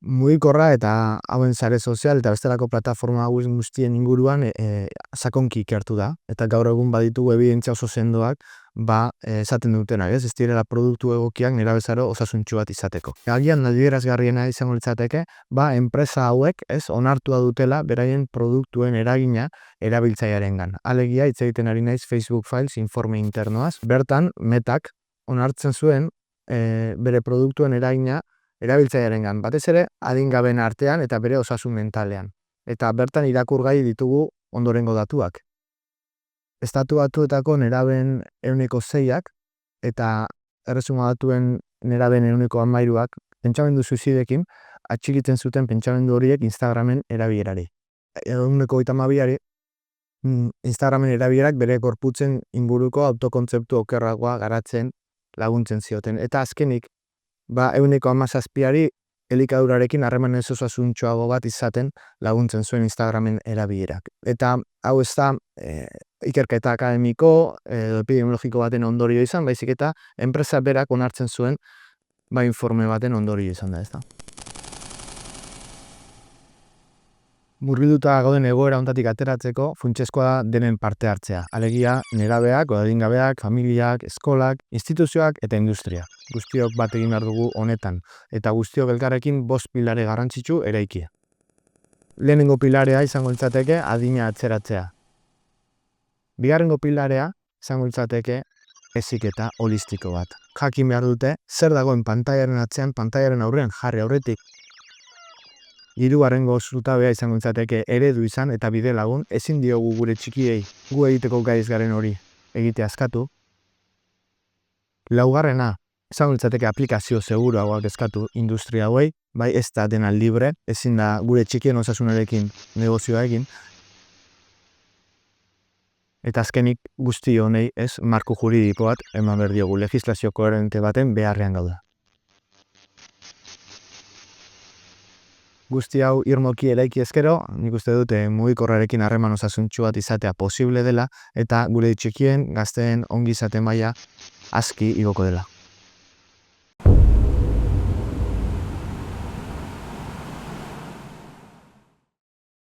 Mugikorra eta hauen sare sozial eta bestelako plataforma guztien inguruan sakonki ikertu da. Eta gaur egun baditugu ebidentzia oso sendoak, esaten dutenak, ez direla produktu egokiak nerabezaro osasuntsu bat izateko. Agian adierazgarriena izango litzateke, enpresa hauek, onartua dutela beraien produktuen eragina erabiltzailearengan. Alegia hitz egiten ari naiz Facebook Files informe internoaz. Bertan Metak onartzen zuen bere produktuen eragina erabiltzailearengan, batez ere adingabeen artean eta bere osasun mentalean. Eta bertan irakurgai ditugu ondorengo datuak. Estatu Batuetako nerabeen 6%ak eta Erresuma Batuen nerabeen 13%ak pentsamendu suizidekin atxikitzen zuten pentsamendu horiek Instagramen erabilerari. 32%ari Instagramen erabilerak bere gorputzen inguruko autokontzeptu okerragoa garatzen laguntzen zioten. Eta azkenik 17%ari elikadurarekin harreman ez osasuntsuago bat izaten laguntzen zuen Instagramen erabilerak. Eta hau ez da ikerketa akademiko edo epidemiologiko baten ondorio izan, baizik eta enpresa berak onartzen zuen informe baten ondorio izan da, ez da. Murgilduta gauden egoera honetatik ateratzeko funtsezkoa da denen parte hartzea. Alegia, nerabeak, adingabeak, familiak, eskolak, instituzioak eta industria. Guztiok bat egin behar dugu honetan, eta guztiok elkarrekin 5 pilare garrantzitsu eraikia. Lehenengo pilarea izango litzateke adina atzeratzea. Bigarrengo pilarea izango litzateke heziketa holistiko bat. Jakin behar dute zer dagoen pantailaren atzean, pantailaren aurrean jarri aurretik. Hirugarrengo zutabea izango litzateke eredu izan eta bide lagun, ezin diogu gure txikiei gu egiteko gai ez garen hori egitea eskatu. Laugarrena izango litzateke aplikazio seguruagoak eskatu industria hauei, ez da dena libre, ezin da gure txikien osasunarekin negozioa egin. Eta azkenik guzti honei marko juridiko bat eman behar diogu, legislazio koherente baten beharrean gauda. Guzti hau irmoki eraiki ezkero, nik uste dute mugikorrarekin harreman osasuntsu bat izatea posible dela eta gure txikien gazteen ongizate maila aski igoko dela.